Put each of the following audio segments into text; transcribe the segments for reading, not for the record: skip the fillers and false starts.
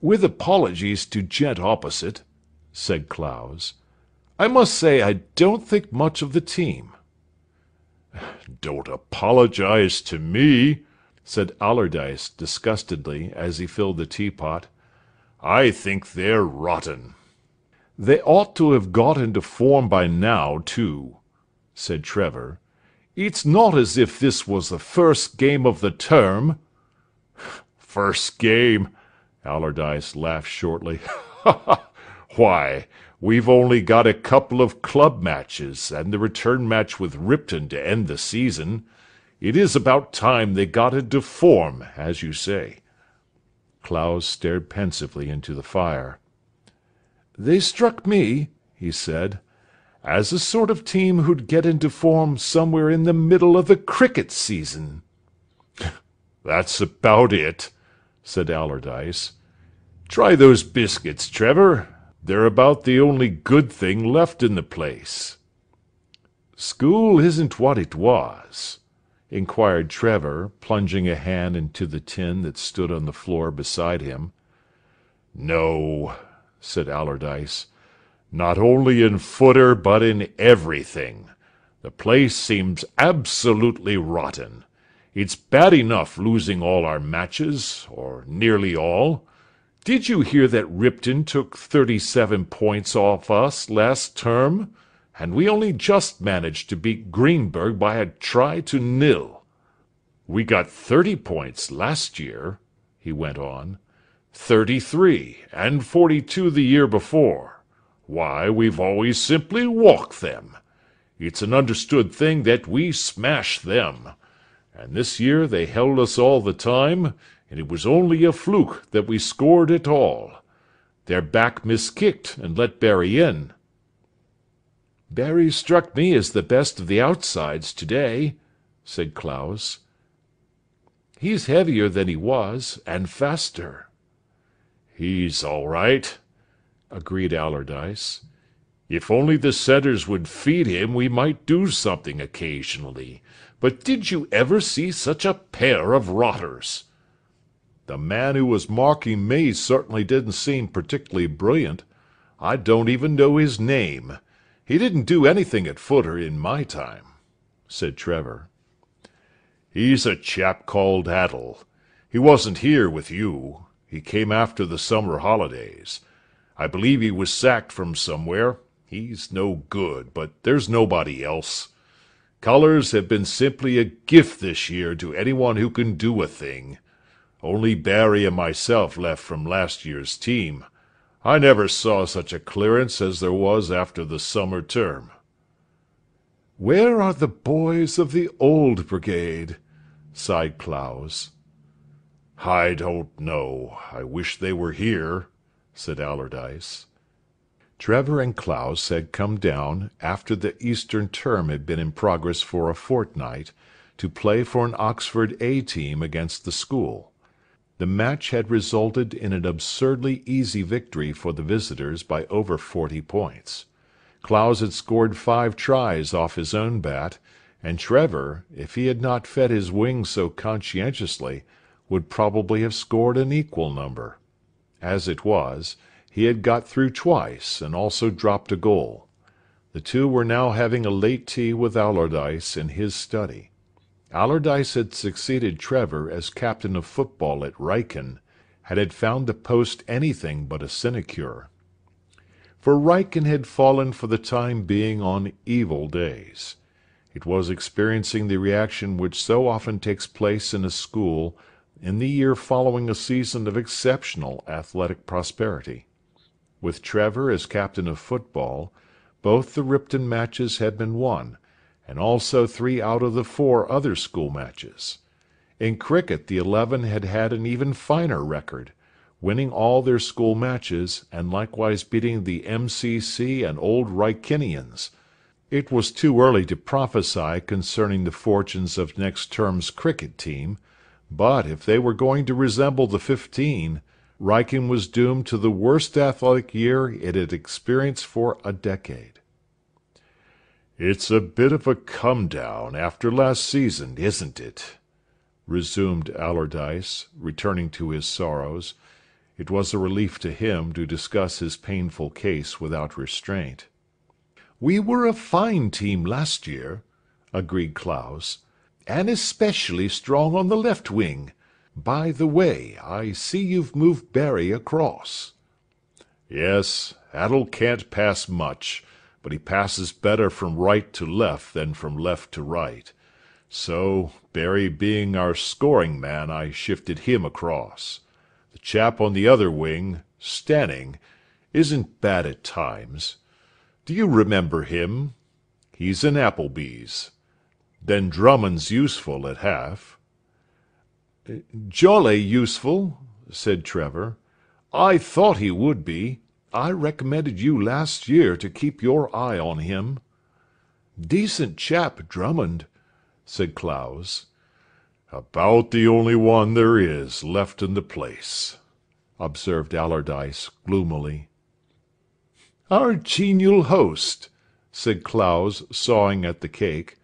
"With apologies to gent opposite," said Clowes, "I must say I don't think much of the team." "Don't apologize to me," said Allardyce disgustedly as he filled the teapot. "I think they're rotten." "They ought to have got into form by now, too," said Trevor. "It's not as if this was the first game of the term." "First game!" Allardyce laughed shortly. "Why, we've only got a couple of club matches, and the return match with Ripton to end the season. It is about time they got into form, as you say." Clowes stared pensively into the fire. "They struck me," he said, "as a sort of team who'd get into form somewhere in the middle of the cricket season." "That's about it," said Allardyce. "Try those biscuits, Trevor. They're about the only good thing left in the place." "School isn't what it was?" inquired Trevor, plunging a hand into the tin that stood on the floor beside him. "No," said Allardyce. "Not only in footer, but in everything. The place seems absolutely rotten. It's bad enough losing all our matches, or nearly all. Did you hear that Ripton took 37 points off us last term, and we only just managed to beat Greenberg by a try to nil? We got 30 points last year," he went on, 33 and 42 the year before. Why, we've always simply walked them. It's an understood thing that we smash them. And this year they held us all the time, and it was only a fluke that we scored at all. Their back miskicked and let Barry in." "Barry struck me as the best of the outsides today," said Clowes. "He's heavier than he was, and faster." "He's all right," agreed Allardyce. "If only the centres would feed him we might do something occasionally. But did you ever see such a pair of rotters?" "The man who was marking me certainly didn't seem particularly brilliant. I don't even know his name. He didn't do anything at footer in my time," said Trevor. "He's a chap called Addle. He wasn't here with you. He came after the summer holidays. I believe he was sacked from somewhere. He's no good, but there's nobody else. Colours have been simply a gift this year to anyone who can do a thing. Only Barry and myself left from last year's team. I never saw such a clearance as there was after the summer term." "Where are the boys of the old brigade?" sighed Clowes. "I don't know. I wish they were here," said Allardyce. Trevor and Clowes had come down, after the Eastern term had been in progress for a fortnight, to play for an Oxford A team against the school. The match had resulted in an absurdly easy victory for the visitors by over 40 points. Clowes had scored 5 tries off his own bat, and Trevor, if he had not fed his wings so conscientiously, would probably have scored an equal number. As it was, he had got through twice, and also dropped a goal. The two were now having a late tea with Allardyce in his study. Allardyce had succeeded Trevor as captain of football at Wrykyn, and had found the post anything but a sinecure. For Wrykyn had fallen for the time being on evil days. It was experiencing the reaction which so often takes place in a school in the year following a season of exceptional athletic prosperity. With Trevor as captain of football, both the Ripton matches had been won, and also 3 out of the 4 other school matches. In cricket the 11 had had an even finer record, winning all their school matches, and likewise beating the MCC and Old Wrykynians. It was too early to prophesy concerning the fortunes of next term's cricket team, but if they were going to resemble the 15, Wrykyn was doomed to the worst athletic year it had experienced for a decade. "It's a bit of a come-down after last season, isn't it?" resumed Allardyce, returning to his sorrows. It was a relief to him to discuss his painful case without restraint. "We were a fine team last year," agreed Clowes, "and especially strong on the left wing. By the way, I see you've moved Barry across." "Yes, Adel can't pass much, but he passes better from right to left than from left to right. So, Barry being our scoring man, I shifted him across. The chap on the other wing, Stanning, isn't bad at times. Do you remember him? He's in Appleby's. Then Drummond's useful at half." "Jolly useful," said Trevor. "I thought he would be. I recommended you last year to keep your eye on him." "Decent chap, Drummond," said Clowes. "About the only one there is left in the place," observed Allardyce gloomily. "Our genial host," said Clowes, sawing at the cake,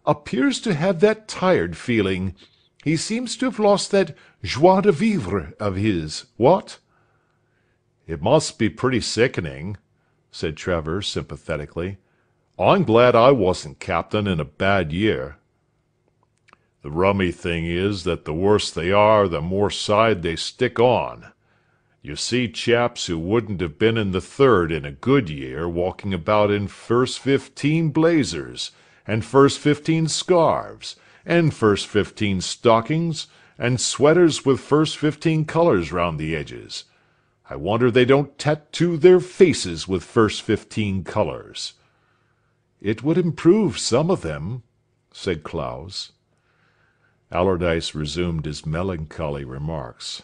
"appears to have that tired feeling. He seems to have lost that joie de vivre of his, what?" "It must be pretty sickening," said Trevor sympathetically. "I'm glad I wasn't captain in a bad year." "The rummy thing is that the worse they are, the more side they stick on. You see chaps who wouldn't have been in the third in a good year walking about in first 15 blazers, and first 15 scarves, and first 15 stockings, and sweaters with first 15 colours round the edges. I wonder they don't tattoo their faces with first 15 colours." "It would improve some of them," said Clowes. Allardyce resumed his melancholy remarks.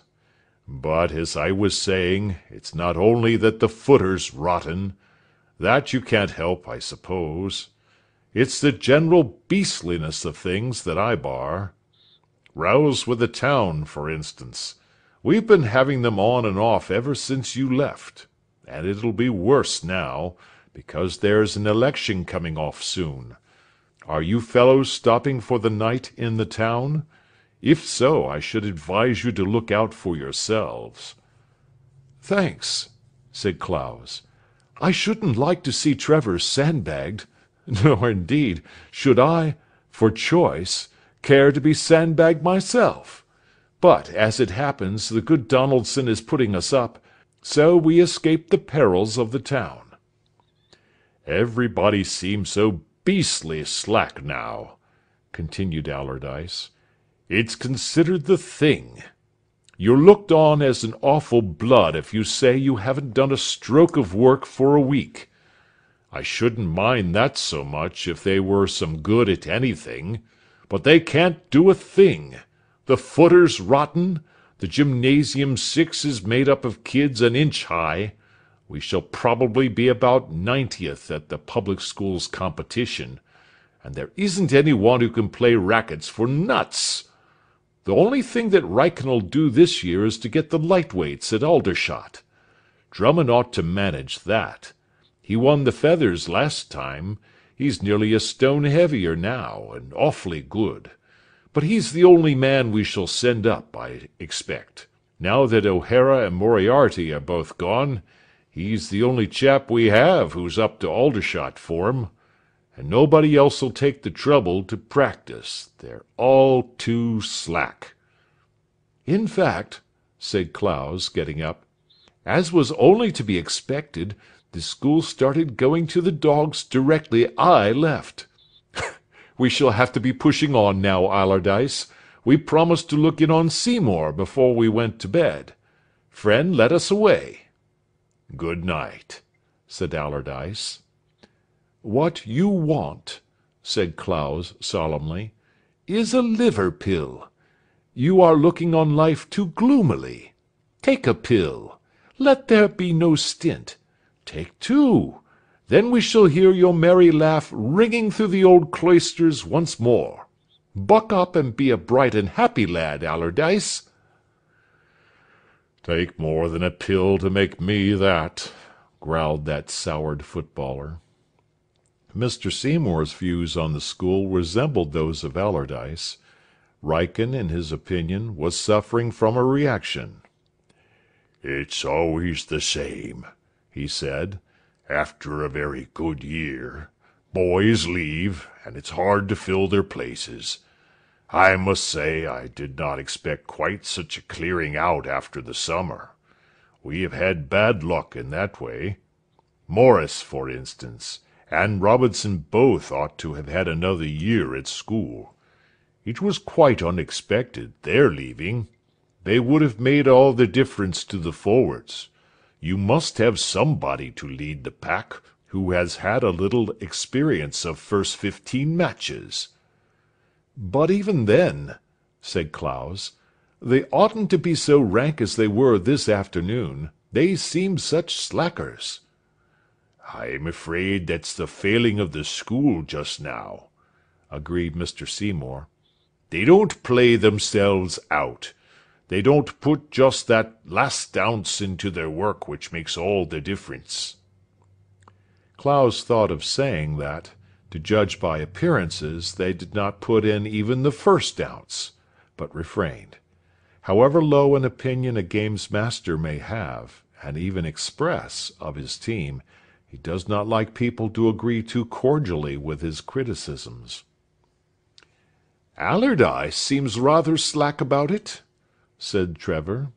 "But, as I was saying, it's not only that the footer's rotten. That you can't help, I suppose. It's the general beastliness of things that I bar. Rows with the town, for instance. We've been having them on and off ever since you left. And it'll be worse now, because there's an election coming off soon. Are you fellows stopping for the night in the town? If so, I should advise you to look out for yourselves." "Thanks," said Clowes. "I shouldn't like to see Trevor sandbagged. Nor, indeed, should I, for choice, care to be sandbagged myself. But, as it happens, the good Donaldson is putting us up, so we escape the perils of the town." "Everybody seems so beastly slack now," continued Allardyce. "It's considered the thing. You're looked on as an awful blood if you say you haven't done a stroke of work for a week. I shouldn't mind that so much if they were some good at anything, but they can't do a thing. The footer's rotten, the gymnasium 6 is made up of kids an inch high. We shall probably be about 90th at the public schools competition, and there isn't any one who can play rackets for nuts. The only thing that Wrykyn'll do this year is to get the lightweights at Aldershot. Drummond ought to manage that. He won the feathers last time. He's nearly a stone heavier now, and awfully good. But he's the only man we shall send up, I expect. Now that O'Hara and Moriarty are both gone, he's the only chap we have who's up to Aldershot form. And nobody else'll take the trouble to practise. They're all too slack." "In fact," said Clowes, getting up, "as was only to be expected, the school started going to the dogs directly I left. We shall have to be pushing on now, Allardyce. We promised to look in on Seymour before we went to bed. Friend, let us away." "Good night," said Allardyce. "What you want," said Clowes solemnly, "is a liver pill. You are looking on life too gloomily. Take a pill. Let there be no stint. Take 2. Then we shall hear your merry laugh ringing through the old cloisters once more. Buck up and be a bright and happy lad, Allardyce." "Take more than a pill to make me that," growled that soured footballer. Mr. Seymour's views on the school resembled those of Allardyce. Wrykyn, in his opinion, was suffering from a reaction. "It's always the same," he said. "After a very good year, boys leave, and it's hard to fill their places. I must say I did not expect quite such a clearing out after the summer. We have had bad luck in that way. Morris, for instance, and Robinson both ought to have had another year at school. It was quite unexpected, their leaving. They would have made all the difference to the forwards. You must have somebody to lead the pack who has had a little experience of first 15 matches." "But even then," said Clowes, "they oughtn't to be so rank as they were this afternoon. They seemed such slackers." "I'm afraid that's the failing of the school just now," agreed Mr. Seymour. "They don't play themselves out. They don't put just that last ounce into their work which makes all the difference." Clowes thought of saying that, to judge by appearances, they did not put in even the first ounce, but refrained. However low an opinion a game's master may have, and even express, of his team, he does not like people to agree too cordially with his criticisms. "Allardyce seems rather slack about it," said Trevor.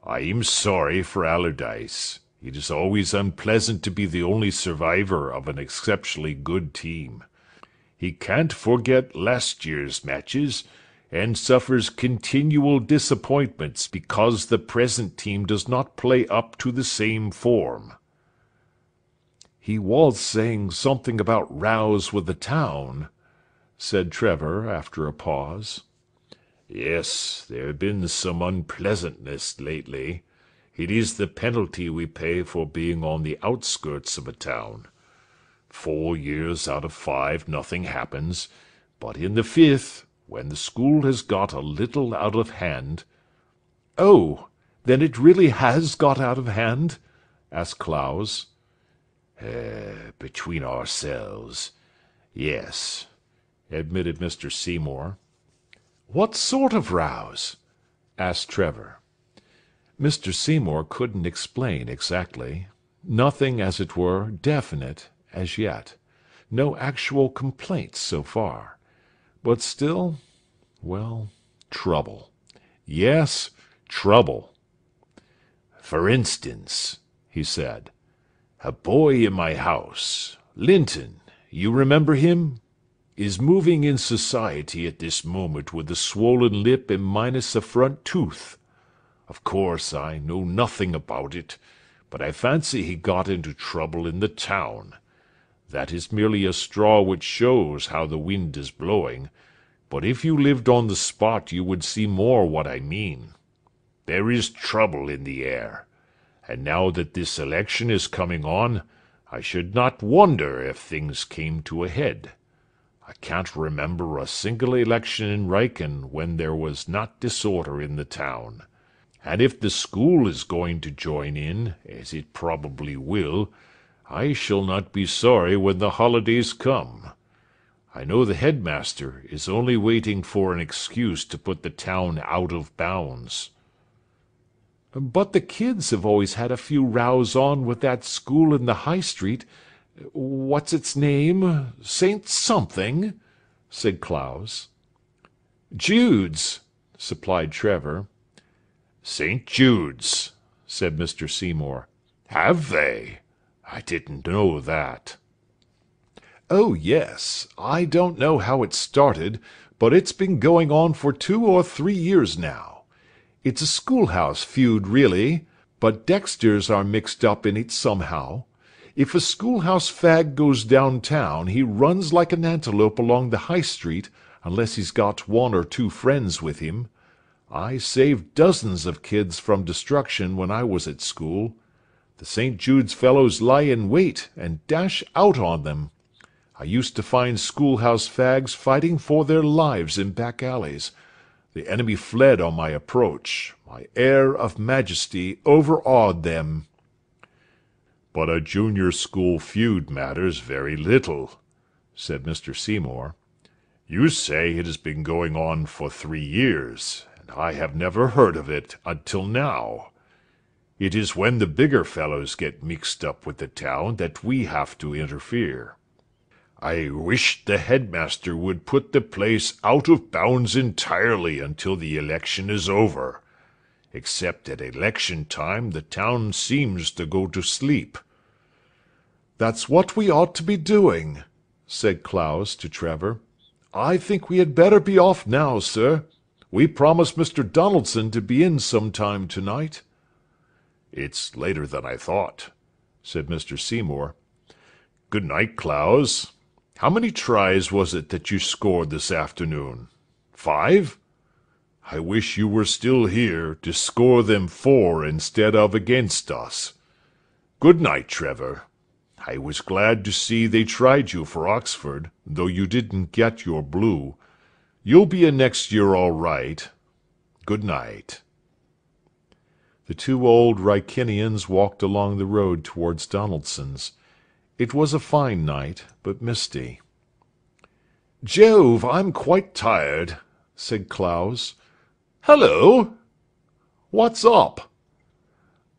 "I'm sorry for Allardyce. It is always unpleasant to be the only survivor of an exceptionally good team. He can't forget last year's matches, and suffers continual disappointments because the present team does not play up to the same form." "He was saying something about rows with the town," said Trevor, after a pause. "Yes, there has been some unpleasantness lately. It is the penalty we pay for being on the outskirts of a town. 4 years out of 5 nothing happens, but in the 5th, when the school has got a little out of hand—" "Oh, then it really has got out of hand?" asked Clowes. Between ourselves, yes," admitted Mr. Seymour. "What sort of rows?" asked Trevor. Mr. Seymour couldn't explain exactly. Nothing, as it were, definite, as yet. No actual complaints so far. But still, well, trouble. Yes, trouble. "For instance," he said, "a boy in my house, Linton, you remember him, is moving in society at this moment with a swollen lip and minus a front tooth. Of course, I know nothing about it, but I fancy he got into trouble in the town. That is merely a straw which shows how the wind is blowing, but if you lived on the spot you would see more what I mean. There is trouble in the air, and now that this election is coming on, I should not wonder if things came to a head. I can't remember a single election in Wrykyn when there was not disorder in the town. And if the school is going to join in, as it probably will, I shall not be sorry when the holidays come. I know the headmaster is only waiting for an excuse to put the town out of bounds." "But the kids have always had a few rows on with that school in the High Street. What's its name? St. Something," said Clowes. "Jude's," supplied Trevor. "St. Jude's," said Mr. Seymour. "Have they? I didn't know that." "Oh, yes. I don't know how it started, but it's been going on for 2 or 3 years now. It's a schoolhouse feud, really, but Dexter's are mixed up in it somehow. If a schoolhouse fag goes downtown, he runs like an antelope along the High Street, unless he's got 1 or 2 friends with him. I saved dozens of kids from destruction when I was at school. The St. Jude's fellows lie in wait and dash out on them. I used to find schoolhouse fags fighting for their lives in back alleys. The enemy fled on my approach. My air of majesty overawed them." "But a junior school feud matters very little," said Mr. Seymour. "You say it has been going on for 3 years, and I have never heard of it until now. It is when the bigger fellows get mixed up with the town that we have to interfere. I wish the headmaster would put the place out of bounds entirely until the election is over. Except at election time, the town seems to go to sleep." "That's what we ought to be doing," said Clowes to Trevor. "I think we had better be off now, sir. We promised Mr. Donaldson to be in some time to-night." "It's later than I thought," said Mr. Seymour. "Good night, Clowes. How many tries was it that you scored this afternoon? 5? I wish you were still here to score them for instead of against us. Good night, Trevor. I was glad to see they tried you for Oxford, though you didn't get your blue. You'll be in next year all right. Good night." The two old Wrykinians walked along the road towards Donaldson's. It was a fine night, but misty. "Jove, I'm quite tired," said Clowes. "Hullo! What's up?"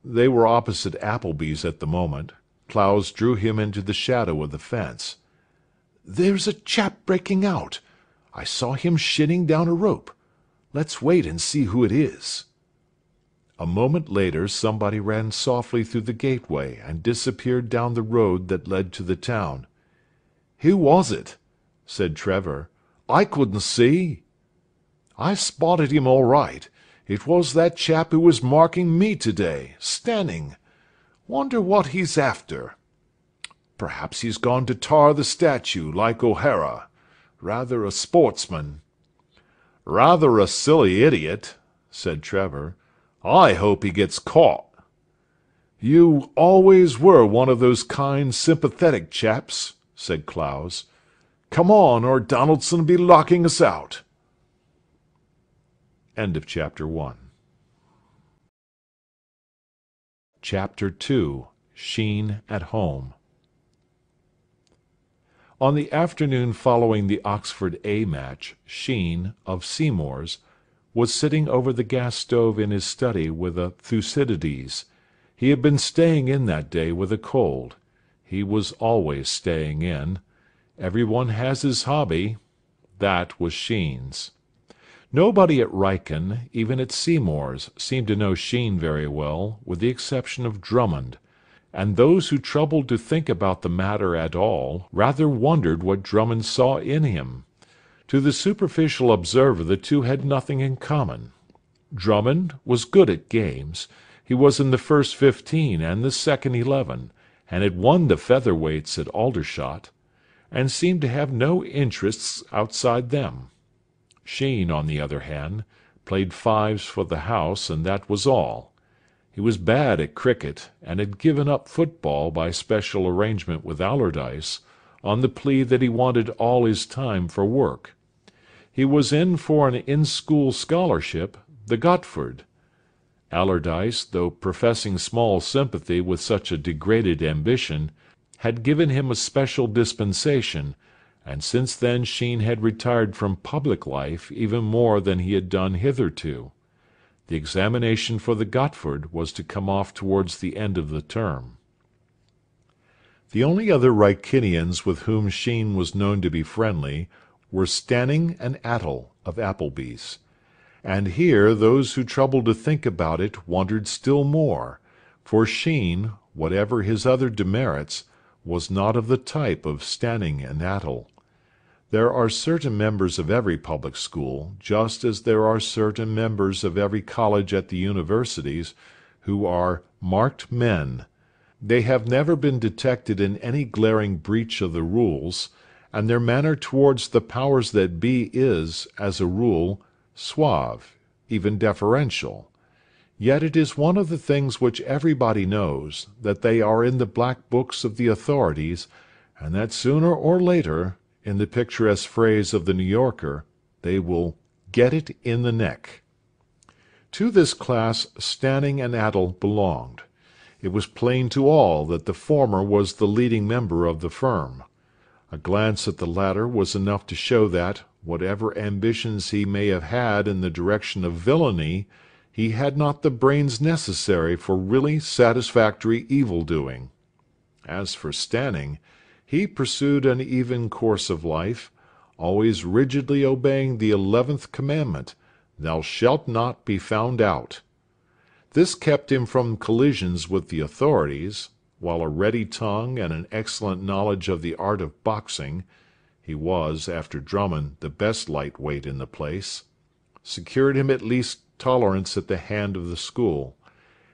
They were opposite Appleby's at the moment. Clowes drew him into the shadow of the fence. "There's a chap breaking out. I saw him shinning down a rope. Let's wait and see who it is." A moment later somebody ran softly through the gateway and disappeared down the road that led to the town. "Who was it?" said Trevor. "I couldn't see." "I spotted him all right. It was that chap who was marking me to-day, Stanning. Wonder what he's after. Perhaps he's gone to tar the statue, like O'Hara. Rather a sportsman." "Rather a silly idiot," said Trevor. "I hope he gets caught." "You always were one of those kind, sympathetic chaps," said Clowes. "Come on, or Donaldson'll be locking us out." Chapter 2. Sheen at Home. On the afternoon following the Oxford A match, Sheen, of Seymour's, was sitting over the gas stove in his study with a Thucydides. He had been staying in that day with a cold. He was always staying in. Every one has his hobby. That was Sheen's. Nobody at Wrykyn, even at Seymour's, seemed to know Sheen very well, with the exception of Drummond, and those who troubled to think about the matter at all rather wondered what Drummond saw in him. To the superficial observer the two had nothing in common. Drummond was good at games. He was in the first 15 and the second 11, and had won the featherweights at Aldershot, and seemed to have no interests outside them. Sheen, on the other hand, played fives for the house, and that was all. He was bad at cricket, and had given up football by special arrangement with Allardyce, on the plea that he wanted all his time for work. He was in for an in-school scholarship, the Gotford. Allardyce, though professing small sympathy with such a degraded ambition, had given him a special dispensation, and since then Sheen had retired from public life even more than he had done hitherto. The examination for the Gotford was to come off towards the end of the term. The only other Wrykinians with whom Sheen was known to be friendly were Stanning and Attle, of Appleby's. And here those who troubled to think about it wondered still more, for Sheen, whatever his other demerits, was not of the type of Stanning and Attle. There are certain members of every public school, just as there are certain members of every college at the universities, who are marked men. They have never been detected in any glaring breach of the rules, and their manner towards the powers that be is, as a rule, suave, even deferential. Yet it is one of the things which everybody knows, that they are in the black books of the authorities, and that sooner or later, in the picturesque phrase of the New Yorker, they will "get it in the neck." To this class Stanning and Attle belonged. It was plain to all that the former was the leading member of the firm. A glance at the latter was enough to show that, whatever ambitions he may have had in the direction of villainy, He had not the brains necessary for really satisfactory evil-doing. As for Stanning, he pursued an even course of life, always rigidly obeying the 11th commandment, "Thou shalt not be found out." This kept him from collisions with the authorities, while a ready tongue and an excellent knowledge of the art of boxing (he was, after Drummond, the best light-weight in the place) secured him at least tolerance at the hand of the school;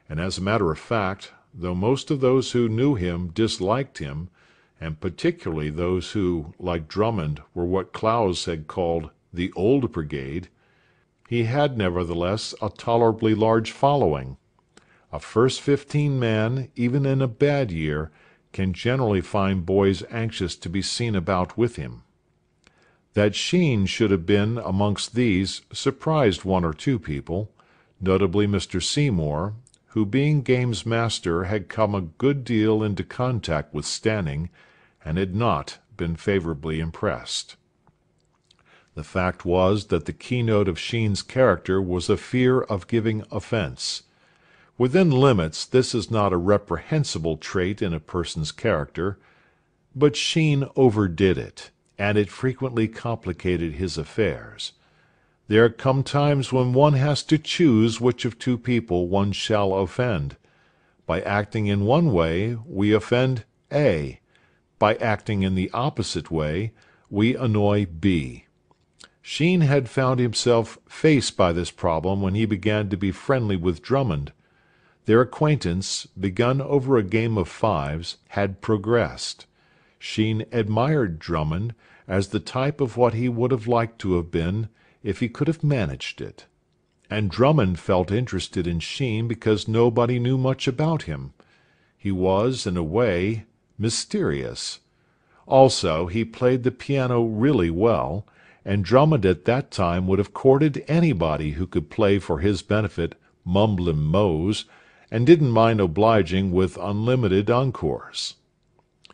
and as a matter of fact, though most of those who knew him disliked him, and particularly those who, like Drummond, were what Clowes had called the Old Brigade, he had nevertheless a tolerably large following. A first 15 man, even in a bad year, can generally find boys anxious to be seen about with him. That Sheen should have been amongst these surprised one or two people, notably Mr. Seymour, who, being games master, had come a good deal into contact with Stanning, and had not been favourably impressed. The fact was that the keynote of Sheen's character was a fear of giving offence. Within limits, this is not a reprehensible trait in a person's character, but Sheen overdid it, and it frequently complicated his affairs. There come times when one has to choose which of two people one shall offend. By acting in one way, we offend A. By acting in the opposite way, we annoy B. Sheen had found himself faced by this problem when he began to be friendly with Drummond. Their acquaintance, begun over a game of fives, had progressed. Sheen admired Drummond as the type of what he would have liked to have been if he could have managed it. And Drummond felt interested in Sheen because nobody knew much about him. He was, in a way, mysterious. Also, he played the piano really well, and Drummond at that time would have courted anybody who could play for his benefit mumblin' moes, and didn't mind obliging with unlimited encores.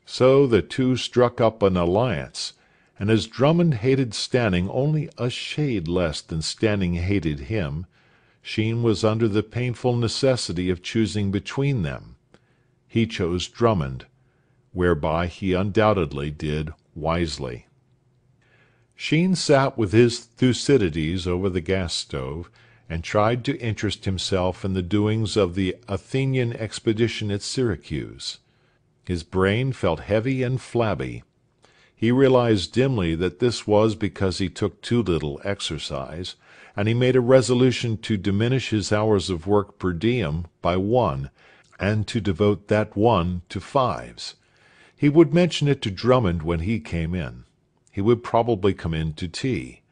So the two struck up an alliance, and as Drummond hated Stanning only a shade less than Stanning hated him, Sheen was under the painful necessity of choosing between them. He chose Drummond, whereby he undoubtedly did wisely. Sheen sat with his Thucydides over the gas-stove, and tried to interest himself in the doings of the Athenian expedition at Syracuse. His brain felt heavy and flabby. He realized dimly that this was because he took too little exercise, and he made a resolution to diminish his hours of work per diem by 1, and to devote that 1 to fives. He would mention it to Drummond when he came in. He would probably come in to tea.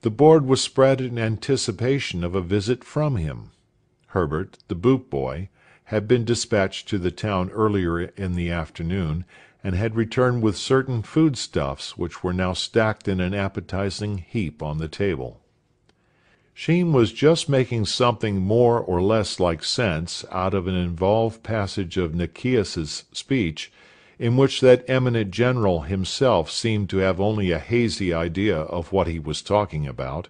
The board was spread in anticipation of a visit from him. Herbert, the boot boy, had been dispatched to the town earlier in the afternoon, and had returned with certain foodstuffs which were now stacked in an appetizing heap on the table. Sheen was just making something more or less like sense out of an involved passage of Nicias's speech, in which that eminent general himself seemed to have only a hazy idea of what he was talking about,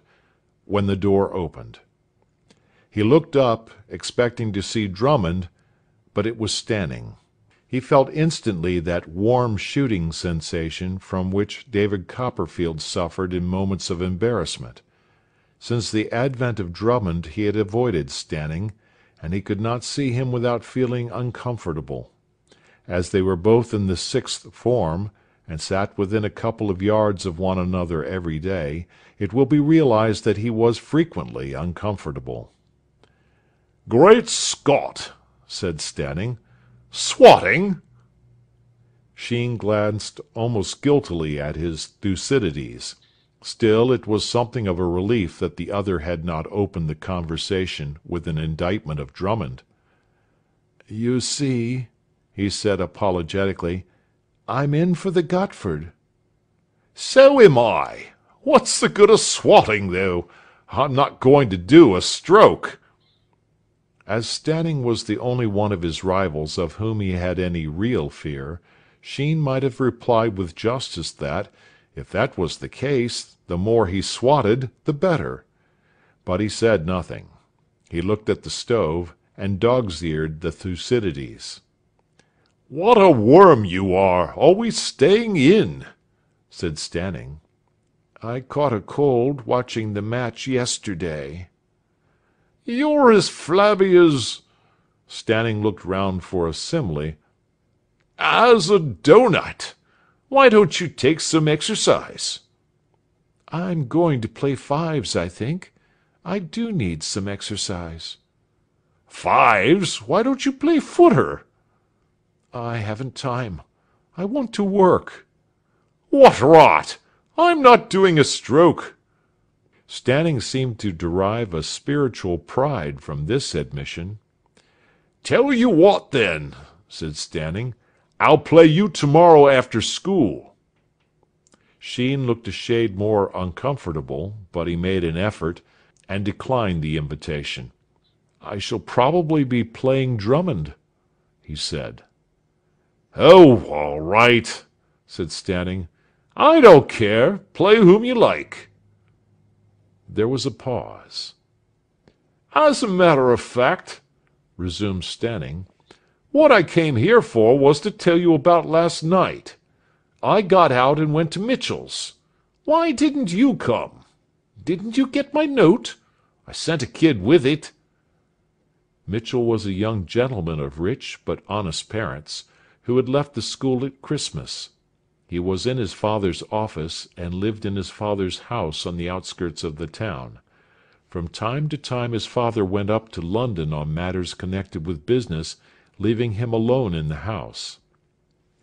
when the door opened. He looked up, expecting to see Drummond, but it was Stanning. He felt instantly that warm shooting sensation from which David Copperfield suffered in moments of embarrassment. Since the advent of Drummond he had avoided Stanning, and he could not see him without feeling uncomfortable. As they were both in the 6th form, and sat within a couple of yards of one another every day, it will be realized that he was frequently uncomfortable. "Great Scott!" said Stanning. "Swatting?" Sheen glanced almost guiltily at his Thucydides. Still, it was something of a relief that the other had not opened the conversation with an indictment of Drummond. "You see," he said apologetically, "I'm in for the Gotford." "So am I. What's the good of swatting, though? I'm not going to do a stroke." As Stanning was the only one of his rivals of whom he had any real fear, Sheen might have replied with justice that, if that was the case, the more he swatted the better. But he said nothing. He looked at the stove and dog's-eared the Thucydides. "What a worm you are, always staying in," said Stanning. "I caught a cold watching the match yesterday." "You're as flabby as—" Stanning looked round for a simile. "As a doughnut. Why don't you take some exercise?" "I'm going to play fives, I think. I do need some exercise." "Fives? Why don't you play footer?" "I haven't time. I want to work." "What rot! I'm not doing a stroke." Stanning seemed to derive a spiritual pride from this admission. "Tell you what, then," said Stanning. "I'll play you tomorrow after school." Sheen looked a shade more uncomfortable, but he made an effort, and declined the invitation. "I shall probably be playing Drummond," he said. "Oh, all right," said Stanning. "I don't care. Play whom you like." There was a pause. "As a matter of fact," resumed Stanning, "what I came here for was to tell you about last night. I got out and went to Mitchell's. Why didn't you come? Didn't you get my note? I sent a kid with it." Mitchell was a young gentleman of rich but honest parents, who had left the school at Christmas. He was in his father's office, and lived in his father's house on the outskirts of the town. From time to time his father went up to London on matters connected with business, leaving him alone in the house.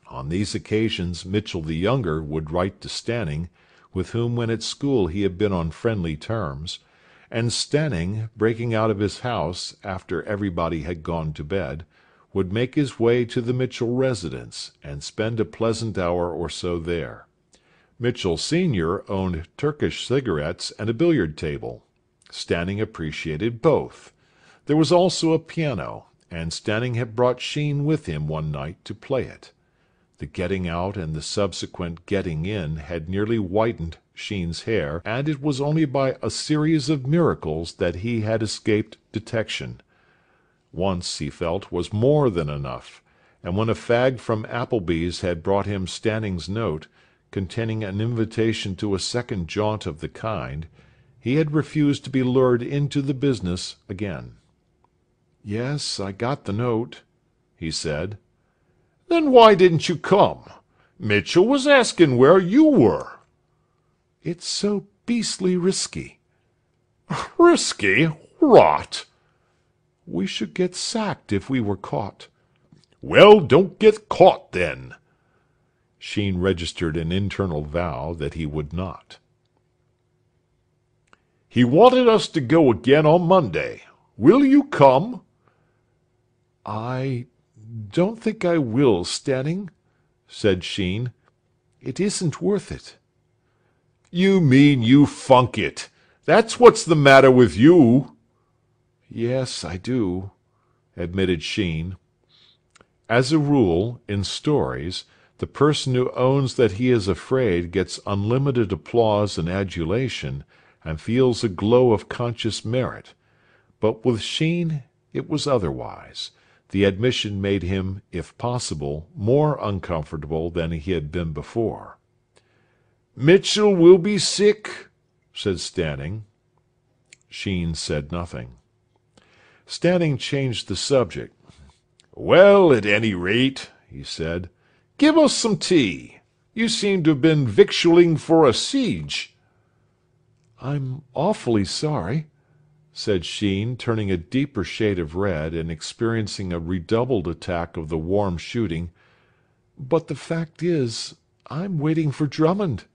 On these occasions Mitchell the younger would write to Stanning, with whom when at school he had been on friendly terms, and Stanning, breaking out of his house after everybody had gone to bed, would make his way to the Mitchell residence, and spend a pleasant hour or so there. Mitchell senior owned Turkish cigarettes and a billiard table. Stanning appreciated both. There was also a piano, and Stanning had brought Sheen with him one night to play it. The getting out and the subsequent getting in had nearly whitened Sheen's hair, and it was only by a series of miracles that he had escaped detection. Once, he felt, was more than enough, and when a fag from Appleby's had brought him Stanning's note, containing an invitation to a second jaunt of the kind, he had refused to be lured into the business again. "Yes, I got the note," he said. "Then why didn't you come? Mitchell was asking where you were." "It's so beastly risky." "Risky? Rot!" "We should get sacked if we were caught." "Well, don't get caught, then." Sheen registered an internal vow that he would not. "He wanted us to go again on Monday. Will you come?" "I don't think I will, Stanning," said Sheen. "It isn't worth it." "You mean you funk it. That's what's the matter with you." "Yes, I do," admitted Sheen. As a rule, in stories, the person who owns that he is afraid gets unlimited applause and adulation, and feels a glow of conscious merit. But with Sheen it was otherwise. The admission made him, if possible, more uncomfortable than he had been before. "Mitchell will be sick," said Stanning. Sheen said nothing. Stanning changed the subject. "Well, at any rate," he said, "give us some tea. You seem to have been victualling for a siege." "I'm awfully sorry," said Sheen, turning a deeper shade of red and experiencing a redoubled attack of the warm shooting. "But the fact is, I'm waiting for Drummond."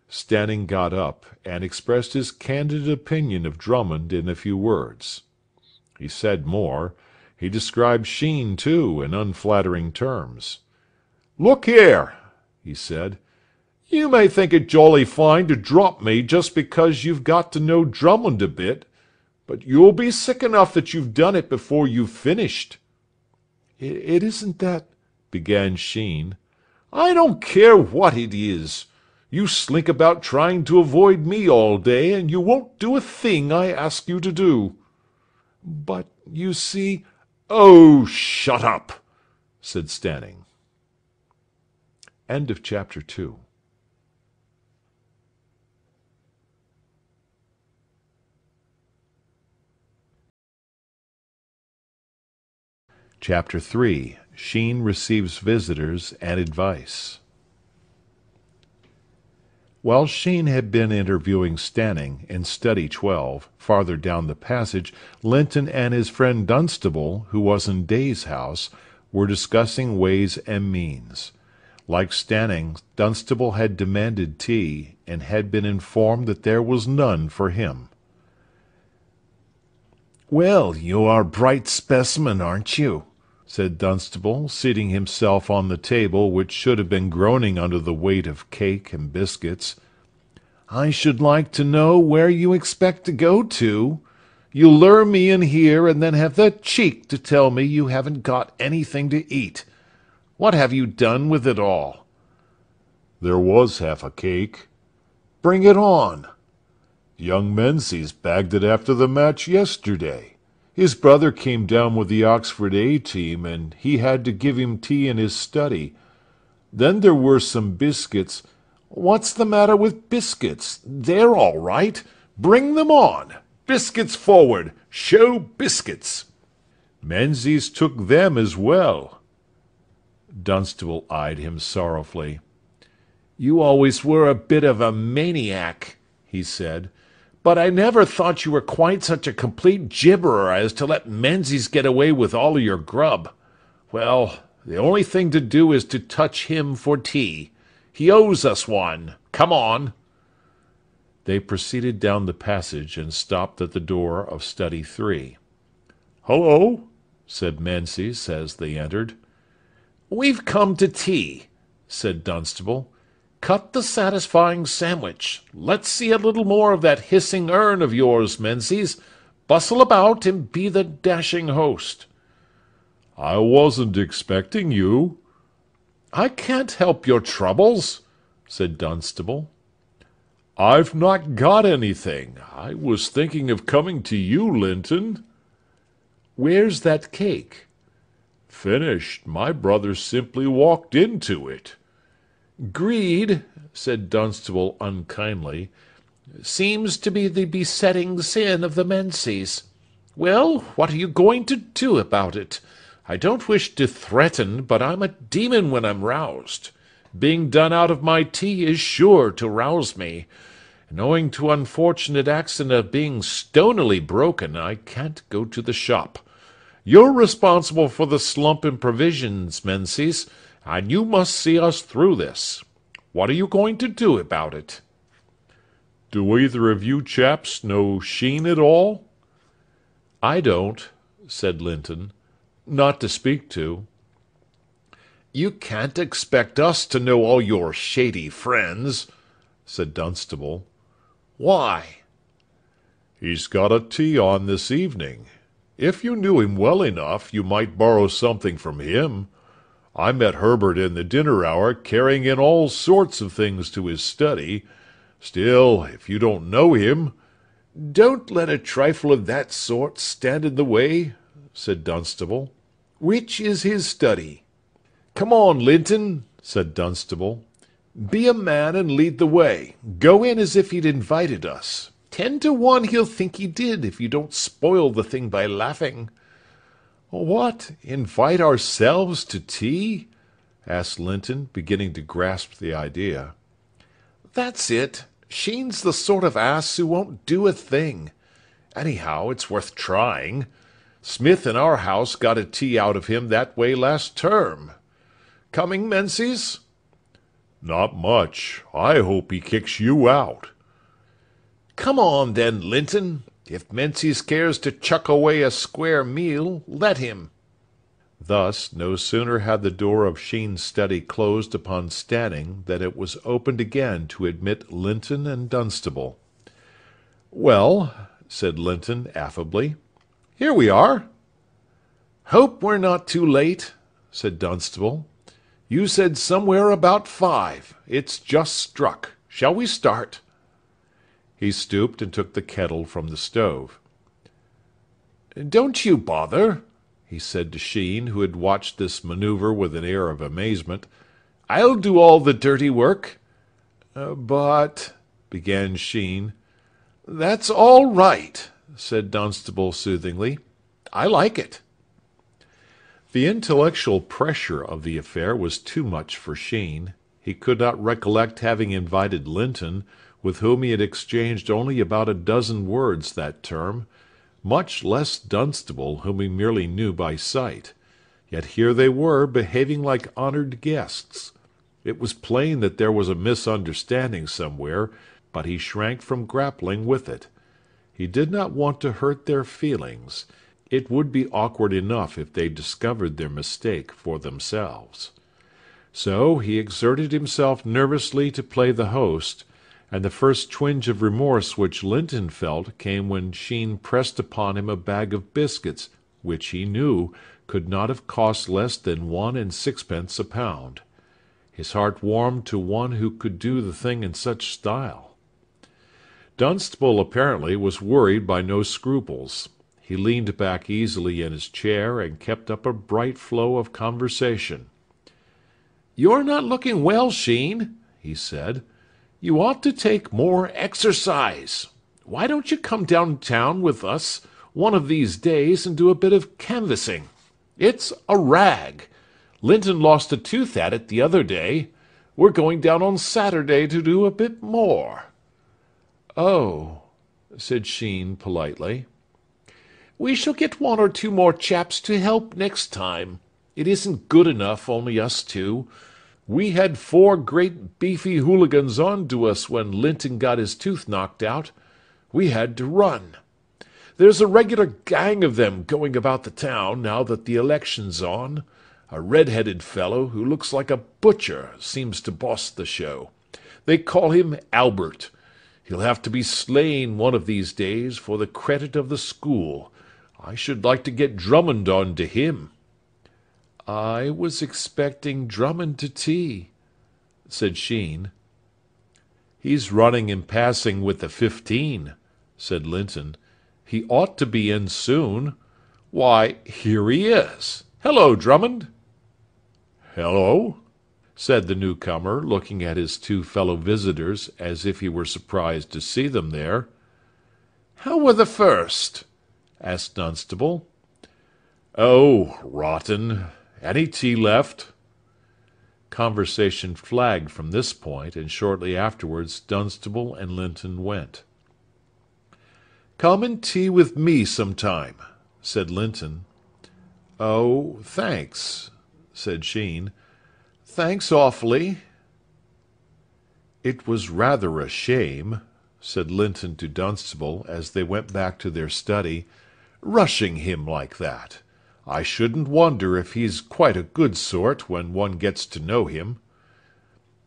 Stanning got up, and expressed his candid opinion of Drummond in a few words. He said more. He described Sheen, too, in unflattering terms. "Look here," he said, "you may think it jolly fine to drop me just because you've got to know Drummond a bit, but you'll be sick enough that you've done it before you've finished." It isn't that—" began Sheen. "I don't care what it is. You slink about trying to avoid me all day, and you won't do a thing I ask you to do." But you see—" "Oh, shut up!" said Stanning. End of chapter 2. Chapter 3. Sheen receives visitors and advice. While Sheen had been interviewing Stanning in Study 12, farther down the passage, Linton and his friend Dunstable, who was in Day's house, were discussing ways and means. Like Stanning, Dunstable had demanded tea, and had been informed that there was none for him. "Well, you are a bright specimen, aren't you?" said Dunstable, seating himself on the table, which should have been groaning under the weight of cake and biscuits. "I should like to know where you expect to go to. You lure me in here, and then have the cheek to tell me you haven't got anything to eat. What have you done with it all?" "There was half a cake." "Bring it on." "Young Menzies bagged it after the match yesterday. His brother came down with the Oxford A-team, and he had to give him tea in his study. Then there were some biscuits—" "What's the matter with biscuits? They're all right. Bring them on. Biscuits forward. Show biscuits." "Menzies took them as well." Dunstable eyed him sorrowfully. "You always were a bit of a maniac," he said, "but I never thought you were quite such a complete gibberer as to let Menzies get away with all your grub. Well, the only thing to do is to touch him for tea. He owes us one. Come on." They proceeded down the passage and stopped at the door of Study 3. "Hullo," said Menzies as they entered. "We've come to tea," said Dunstable. "Cut the satisfying sandwich. Let's see a little more of that hissing urn of yours, Menzies. Bustle about and be the dashing host." "I wasn't expecting you." "I can't help your troubles," said Dunstable. "I've not got anything. I was thinking of coming to you, Linton." "Where's that cake?" "Finished. My brother simply walked into it." "Greed," said Dunstable unkindly, "seems to be the besetting sin of the Menzies. Well, what are you going to do about it? I don't wish to threaten, but I'm a demon when I'm roused. Being done out of my tea is sure to rouse me. And owing to unfortunate accident of being stonily broken, I can't go to the shop. You're responsible for the slump in provisions, Menzies, and you must see us through this. What are you going to do about it?" "Do either of you chaps know Sheen at all?" "I don't," said Linton. "Not to speak to." "You can't expect us to know all your shady friends," said Dunstable. "Why?" "He's got a tea on this evening. If you knew him well enough, you might borrow something from him. I met Herbert in the dinner hour carrying in all sorts of things to his study. Still, if you don't know him—" "Don't let a trifle of that sort stand in the way," said Dunstable. "Which is his study?" "Come on, Linton," said Dunstable. "Be a man and lead the way. Go in as if he'd invited us. 10 to 1 he'll think he did, if you don't spoil the thing by laughing." "What, invite ourselves to tea?" asked Linton, beginning to grasp the idea. "That's it. Sheen's the sort of ass who won't do a thing. Anyhow, it's worth trying. Smith in our house got a tea out of him that way last term. Coming, Menzies?" "Not much. I hope he kicks you out." "Come on, then, Linton. If Menzies cares to chuck away a square meal, let him." Thus, no sooner had the door of Sheen's study closed upon Stanning than it was opened again to admit Linton and Dunstable. "Well," said Linton affably, "here we are." "Hope we're not too late," said Dunstable. "You said somewhere about 5. It's just struck. Shall we start?" He stooped and took the kettle from the stove. "Don't you bother," he said to Sheen, who had watched this maneuver with an air of amazement. "I'll do all the dirty work." "But—" began Sheen. "That's all right," said Dunstable soothingly. "I like it." The intellectual pressure of the affair was too much for Sheen. He could not recollect having invited Linton, with whom he had exchanged only about a dozen words that term, much less Dunstable, whom he merely knew by sight. Yet here they were, behaving like honoured guests. It was plain that there was a misunderstanding somewhere, but he shrank from grappling with it. He did not want to hurt their feelings. It would be awkward enough if they discovered their mistake for themselves. So he exerted himself nervously to play the host, and the first twinge of remorse which Linton felt came when Sheen pressed upon him a bag of biscuits, which he knew could not have cost less than 1 6 a pound. His heart warmed to one who could do the thing in such style. Dunstable apparently was worried by no scruples. He leaned back easily in his chair and kept up a bright flow of conversation. "You're not looking well, Sheen," he said. "You ought to take more exercise. Why don't you come downtown with us one of these days and do a bit of canvassing? It's a rag. Linton lost a tooth at it the other day. We're going down on Saturday to do a bit more." "Oh," said Sheen politely. "We shall get 1 or 2 more chaps to help next time. It isn't good enough, only us two. We had 4 great beefy hooligans on to us when Linton got his tooth knocked out. We had to run. There's a regular gang of them going about the town now that the election's on. A red-headed fellow who looks like a butcher seems to boss the show. They call him Albert. He'll have to be slain one of these days for the credit of the school. I should like to get Drummond on to him." "I was expecting Drummond to tea," said Sheen. "He's running and passing with the 15, said Linton. "He ought to be in soon. Why, here he is. Hello, Drummond." "Hello," said the newcomer, looking at his 2 fellow visitors as if he were surprised to see them there. "How were the first?" asked Dunstable. "Oh, rotten. Any tea left?" Conversation flagged from this point, and shortly afterwards Dunstable and Linton went. "Come and tea with me sometime," said Linton. "Oh, thanks," said Sheen. "Thanks awfully." "It was rather a shame," said Linton to Dunstable as they went back to their study, "rushing him like that. I shouldn't wonder if he's quite a good sort when one gets to know him."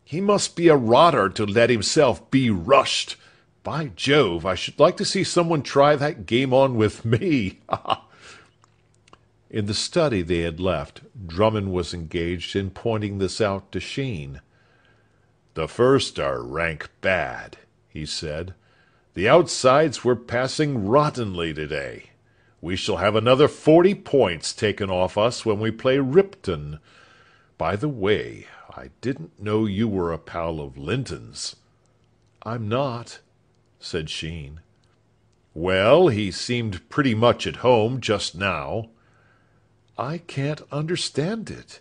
"He must be a rotter to let himself be rushed. By Jove, I should like to see someone try that game on with me." In the study they had left, Drummond was engaged in pointing this out to Sheen. "The first are rank bad," he said. "The outsides were passing rottenly today. We shall have another 40 points taken off us when we play Ripton. By the way, I didn't know you were a pal of Linton's." "I'm not," said Sheen. "Well, he seemed pretty much at home just now." "I can't understand it.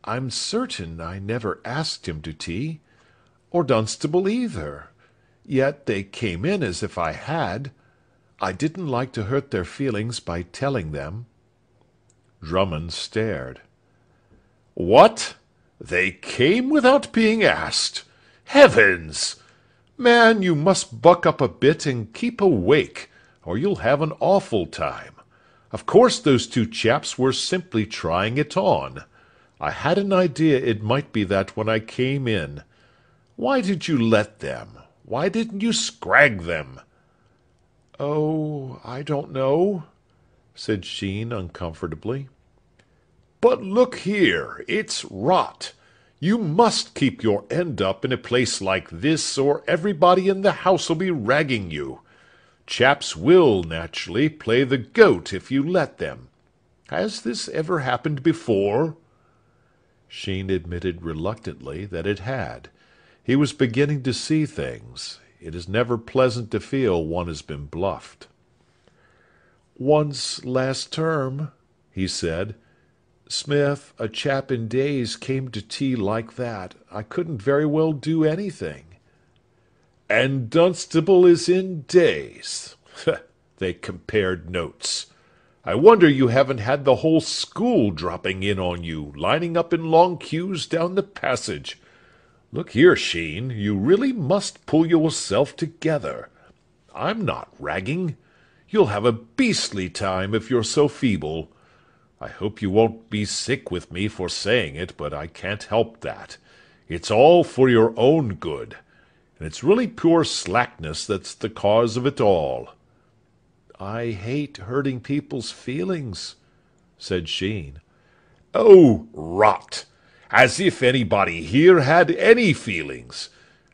I'm certain I never asked him to tea, or Dunstable either. Yet they came in as if I had. I didn't like to hurt their feelings by telling them." Drummond stared. "What? They came without being asked? Heavens! Man, you must buck up a bit and keep awake, or you'll have an awful time. Of course those 2 chaps were simply trying it on. I had an idea it might be that when I came in. Why did you let them? Why didn't you scrag them?" "Oh, I don't know," said Sheen uncomfortably. "But look here, it's rot. You must keep your end up in a place like this, or everybody in the house'll be ragging you. Chaps will, naturally, play the goat if you let them. Has this ever happened before?" Sheen admitted reluctantly that it had. He was beginning to see things. It is never pleasant to feel one has been bluffed. "Once last term," he said. "Smith, a chap in Days, came to tea like that. I couldn't very well do anything." "And Dunstable is in Days. They compared notes. I wonder you haven't had the whole school dropping in on you, lining up in long queues down the passage. Look here, Sheen, you really must pull yourself together. I'm not ragging. You'll have a beastly time if you're so feeble. I hope you won't be sick with me for saying it, but I can't help that. It's all for your own good, and it's really pure slackness that's the cause of it all." "I hate hurting people's feelings," said Sheen. "Oh, rot! As if anybody here had any feelings!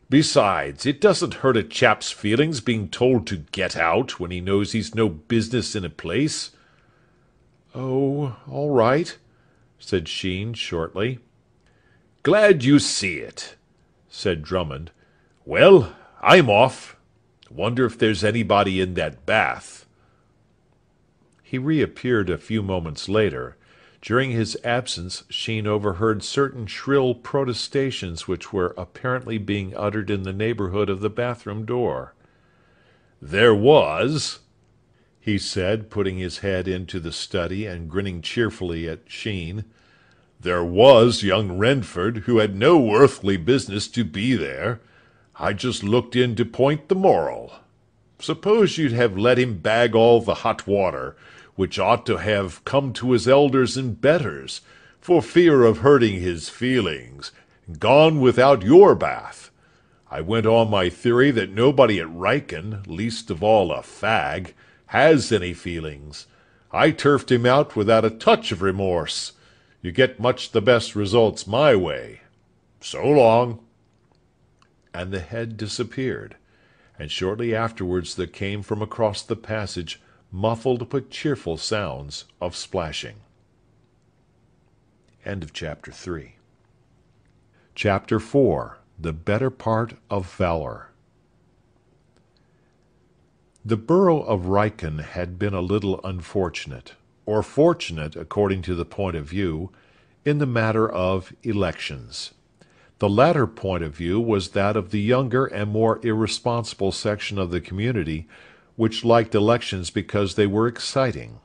Besides, it doesn't hurt a chap's feelings being told to get out when he knows he's no business in a place." "Oh, all right," said Sheen shortly. "Glad you see it," said Drummond. "Well, I'm off. Wonder if there's anybody in that bath." He reappeared a few moments later. During his absence Sheen overheard certain shrill protestations which were apparently being uttered in the neighbourhood of the bathroom door. "There was," he said, putting his head into the study and grinning cheerfully at Sheen, "there was young Renford, who had no earthly business to be there. I just looked in to point the moral. Suppose you'd have let him bag all the hot water, which ought to have come to his elders and betters, for fear of hurting his feelings, gone without your bath. I went on my theory that nobody at Wrykyn, least of all a fag, has any feelings. I turfed him out without a touch of remorse. You get much the best results my way. So long." And the head disappeared, and shortly afterwards there came from across the passage muffled but cheerful sounds of splashing. End of Chapter 3. Chapter 4. The Better Part of Valour. The borough of Wrykyn had been a little unfortunate, or fortunate according to the point of view, in the matter of elections. The latter point of view was that of the younger and more irresponsible section of the community, which liked elections because they were exciting.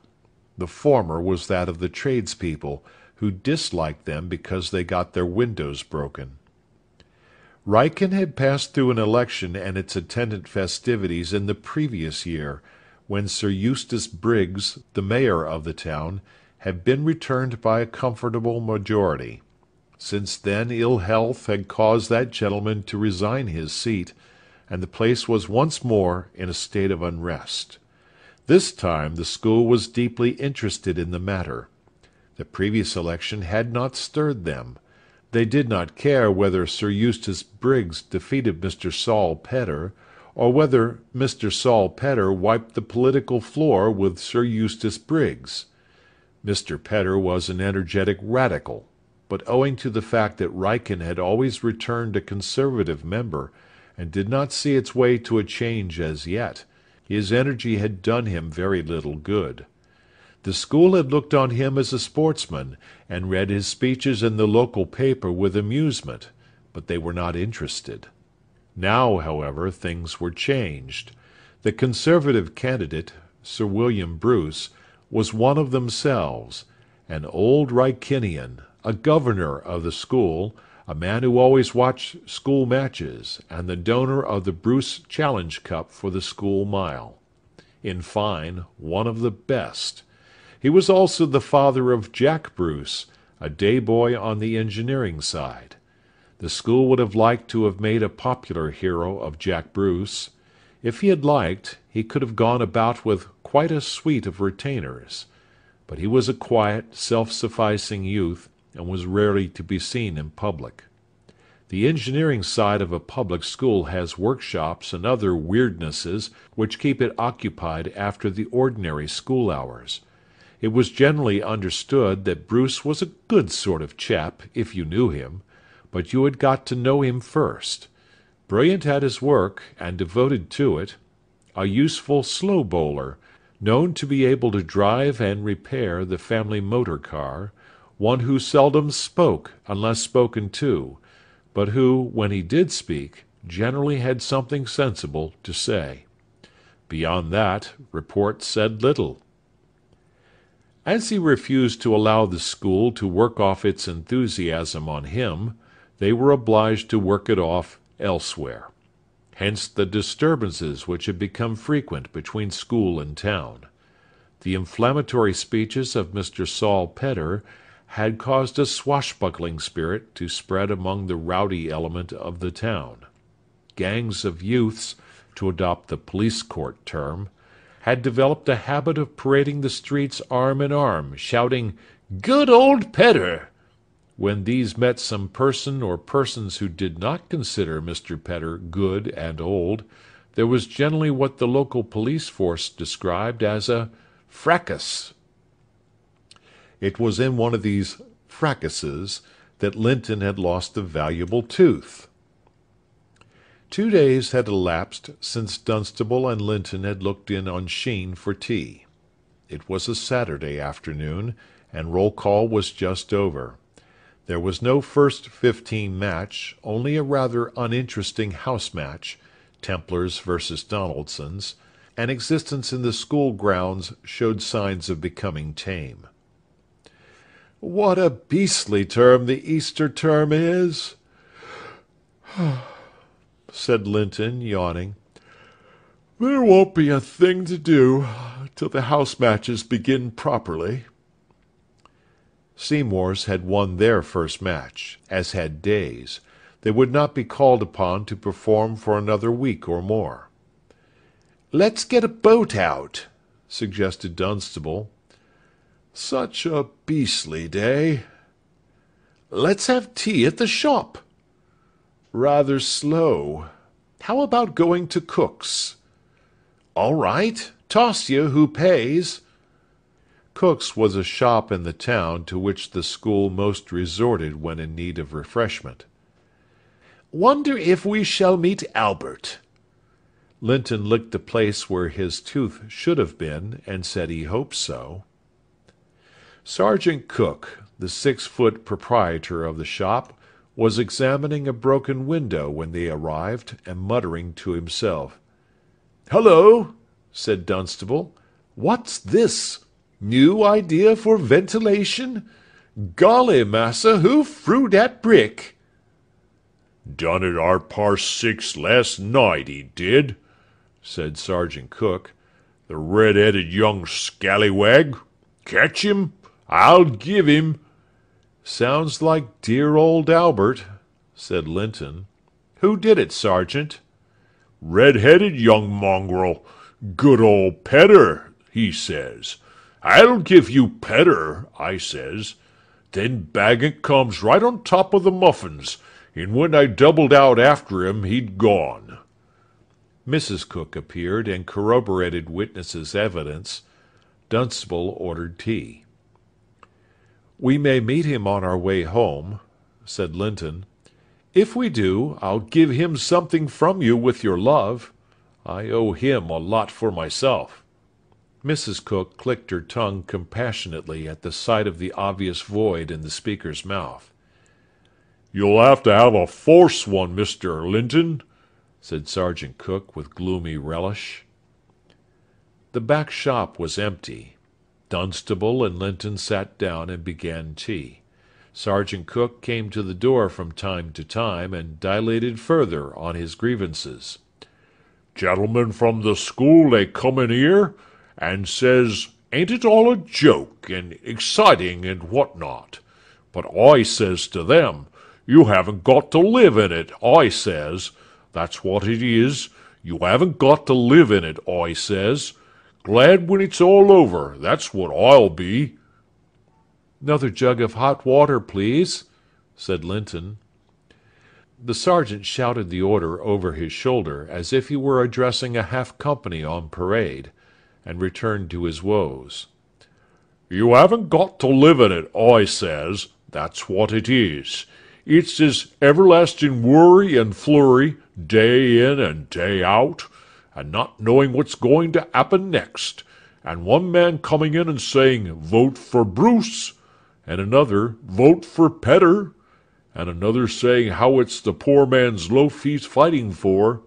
The former was that of the tradespeople, who disliked them because they got their windows broken. Wrykyn had passed through an election and its attendant festivities in the previous year, when Sir Eustace Briggs, the mayor of the town, had been returned by a comfortable majority. Since then ill health had caused that gentleman to resign his seat, and the place was once more in a state of unrest. This time the school was deeply interested in the matter. The previous election had not stirred them. They did not care whether Sir Eustace Briggs defeated Mr. Saul Pedder, or whether Mr. Saul Pedder wiped the political floor with Sir Eustace Briggs. Mr. Pedder was an energetic radical, but owing to the fact that Wrykyn had always returned a Conservative member, and did not see its way to a change as yet, his energy had done him very little good. The school had looked on him as a sportsman, and read his speeches in the local paper with amusement, but they were not interested. Now, however, things were changed. The Conservative candidate, Sir William Bruce, was one of themselves, an old Wrykynian, a governor of the school, a man who always watched school matches, and the donor of the Bruce Challenge Cup for the school mile. In fine, one of the best. He was also the father of Jack Bruce, a day-boy on the engineering side. The school would have liked to have made a popular hero of Jack Bruce. If he had liked, he could have gone about with quite a suite of retainers. But he was a quiet, self-sufficing youth, and was rarely to be seen in public. The engineering side of a public school has workshops and other weirdnesses which keep it occupied after the ordinary school hours. It was generally understood that Bruce was a good sort of chap, if you knew him, but you had got to know him first. Brilliant at his work, and devoted to it, a useful slow bowler, known to be able to drive and repair the family motor car, one who seldom spoke unless spoken to, but who, when he did speak, generally had something sensible to say. Beyond that, report said little. As he refused to allow the school to work off its enthusiasm on him, they were obliged to work it off elsewhere. Hence the disturbances which had become frequent between school and town. The inflammatory speeches of Mr. Saul Pedder had caused a swashbuckling spirit to spread among the rowdy element of the town. Gangs of youths, to adopt the police court term, had developed a habit of parading the streets arm in arm, shouting, "Good old Pedder!" When these met some person or persons who did not consider Mr. Pedder good and old, there was generally what the local police force described as a fracas. It was in one of these fracases that Linton had lost a valuable tooth. 2 days had elapsed since Dunstable and Linton had looked in on Sheen for tea. It was a Saturday afternoon, and roll call was just over. There was no first 15 match, only a rather uninteresting house match, Templars versus Donaldsons, and existence in the school grounds showed signs of becoming tame. "What a beastly term the Easter term is!" said Linton, yawning. "There won't be a thing to do till the house matches begin properly." Seymour's had won their first match, as had Day's. They would not be called upon to perform for another week or more. "Let's get a boat out," suggested Dunstable. "Such a beastly day." "Let's have tea at the shop." "Rather slow. How about going to Cook's?" "All right. Toss you who pays." Cook's was a shop in the town to which the school most resorted when in need of refreshment. "Wonder if we shall meet Albert." Linton licked the place where his tooth should have been, and said he hoped so. Sergeant Cook, the 6-foot proprietor of the shop, was examining a broken window when they arrived, and muttering to himself. "Hullo," said Dunstable. "What's this? New idea for ventilation? Golly, massa, who threw dat brick?" "Done it 6:15 last night, he did," said Sergeant Cook. "The red-headed young scallywag. Catch him? I'll give him." "Sounds like dear old Albert," said Linton. "Who did it, Sergeant?" "Red-headed young mongrel. Good old Pedder, he says. 'I'll give you Pedder,' I says. Then Baggett comes right on top of the muffins, and when I doubled out after him, he'd gone." Mrs. Cook appeared and corroborated witnesses' evidence. Dunstable ordered tea. "We may meet him on our way home," said Linton. "If we do, I'll give him something from you with your love. I owe him a lot for myself." Mrs. Cook clicked her tongue compassionately at the sight of the obvious void in the speaker's mouth. "You'll have to have a force one, Mr. Linton," said Sergeant Cook with gloomy relish. The back shop was empty. Dunstable and Linton sat down and began tea. Sergeant Cook came to the door from time to time, and dilated further on his grievances. "Gentlemen from the school, they come in here, and says, ain't it all a joke, and exciting, and what not? But I says to them, you haven't got to live in it, I says. That's what it is. You haven't got to live in it, I says. Glad when it's all over, that's what I'll be." "Another jug of hot water, please," said Linton. The sergeant shouted the order over his shoulder, as if he were addressing a half-company on parade, and returned to his woes. "You haven't got to live in it, I says. That's what it is. It's this everlasting worry and flurry, day in and day out, and not knowing what's going to happen next, and one man coming in and saying, 'Vote for Bruce,' and another, 'Vote for Pedder,' and another saying how it's the poor man's loaf he's fighting for.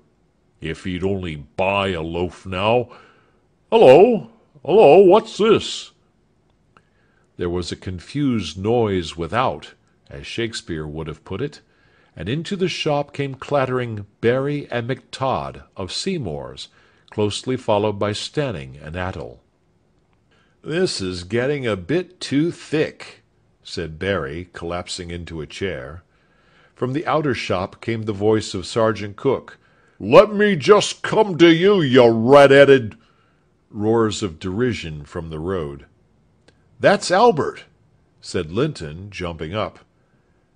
If he'd only buy a loaf now. Hello, hello, what's this?" There was a confused noise without, as Shakespeare would have put it, and into the shop came clattering Barry and McTodd of Seymour's, closely followed by Stanning and Attell. "This is getting a bit too thick," said Barry, collapsing into a chair. From the outer shop came the voice of Sergeant Cook. "Let me just come to you, you red-headed—" Roars of derision from the road. "That's Albert," said Linton, jumping up.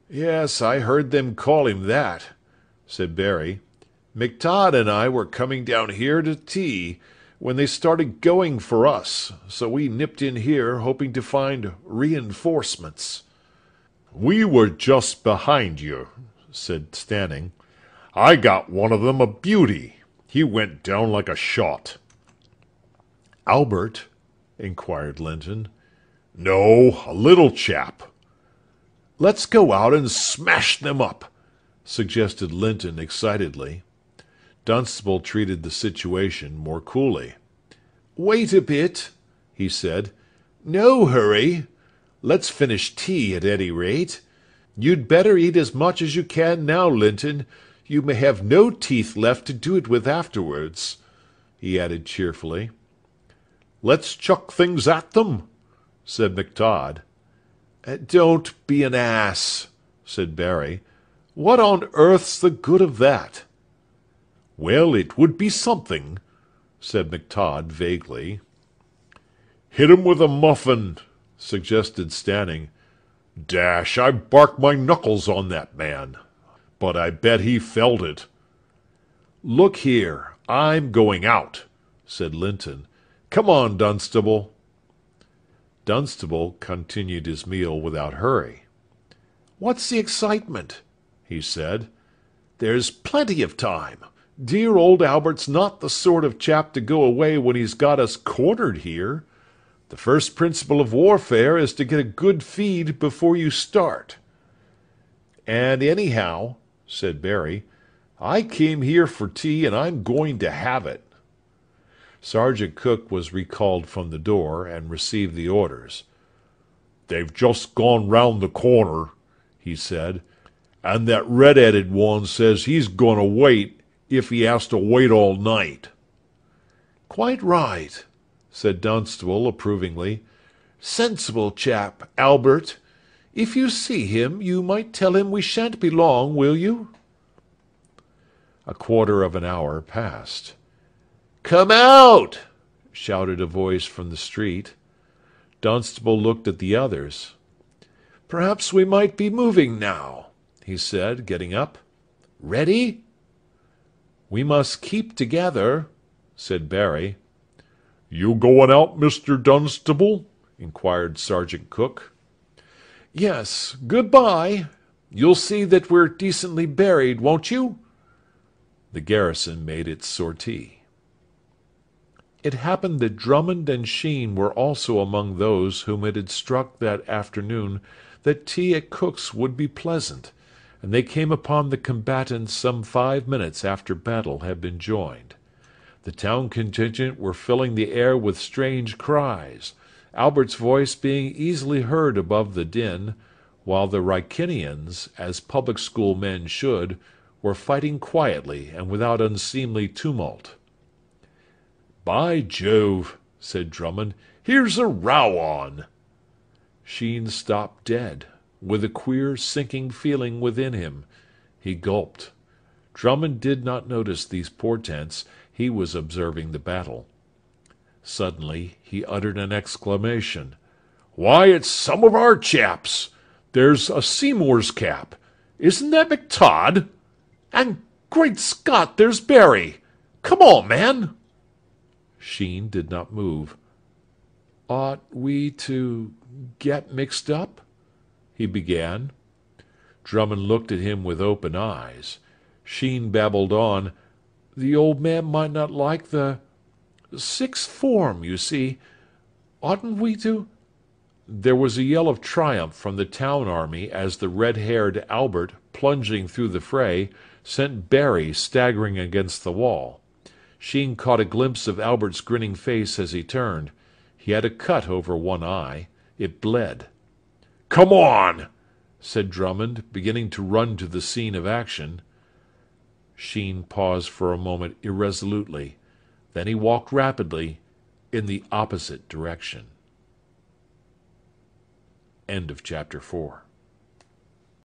"Yes, I heard them call him that," said Barry. "McTodd and I were coming down here to tea when they started going for us, so we nipped in here hoping to find reinforcements." "We were just behind you," said Stanning. "I got one of them a beauty. He went down like a shot." "Albert?" inquired Linton. "No, a little chap." "Let's go out and smash them up," suggested Linton excitedly. Dunstable treated the situation more coolly. "Wait a bit," he said. "No hurry. Let's finish tea at any rate. You'd better eat as much as you can now, Linton. You may have no teeth left to do it with afterwards," he added cheerfully. "Let's chuck things at them," said McTodd. "Don't be an ass," said Barry. "What on earth's the good of that?" "Well, it would be something," said McTodd vaguely. "Hit him with a muffin," suggested Stanning. "Dash, I barked my knuckles on that man. But I bet he felt it." "Look here, I'm going out," said Linton. "Come on, Dunstable." Dunstable continued his meal without hurry. "What's the excitement?" he said. "There's plenty of time. Dear old Albert's not the sort of chap to go away when he's got us cornered here. The first principle of warfare is to get a good feed before you start." "And anyhow," said Barry, "I came here for tea, and I'm going to have it." Sergeant Cook was recalled from the door, and received the orders. "They've just gone round the corner," he said, "and that red-headed one says he's going to wait if he has to wait all night." "Quite right," said Dunstable approvingly. "Sensible chap, Albert. If you see him, you might tell him we shan't be long, will you?" A quarter of an hour passed. "Come out!" shouted a voice from the street. Dunstable looked at the others. "Perhaps we might be moving now," he said, getting up. "Ready?" "We must keep together," said Barry. "You going out, Mr. Dunstable?" inquired Sergeant Cook. "Yes, good-bye. You'll see that we're decently buried, won't you?" The garrison made its sortie. It happened that Drummond and Sheen were also among those whom it had struck that afternoon that tea at Cook's would be pleasant, and they came upon the combatants some 5 minutes after battle had been joined. The town contingent were filling the air with strange cries, Albert's voice being easily heard above the din, while the Wrykinians, as public school men should, were fighting quietly and without unseemly tumult. "By Jove," said Drummond, "here's a row on." Sheen stopped dead, with a queer sinking feeling within him. He gulped. Drummond did not notice these portents. He was observing the battle. Suddenly he uttered an exclamation. "Why, it's some of our chaps! There's a Seymour's cap. Isn't that McTodd?" And great Scott, there's Barry! Come on, man!" Sheen did not move. "Ought we to get mixed up?" he began. Drummond looked at him with open eyes. Sheen babbled on. "The old man might not like the sixth form, you see. Oughtn't we to—" There was a yell of triumph from the town army as the red-haired Albert, plunging through the fray, sent Barry staggering against the wall. Sheen caught a glimpse of Albert's grinning face as he turned. He had a cut over one eye. It bled. "Come on!" said Drummond, beginning to run to the scene of action. Sheen paused for a moment irresolutely. Then he walked rapidly in the opposite direction. End of chapter 4.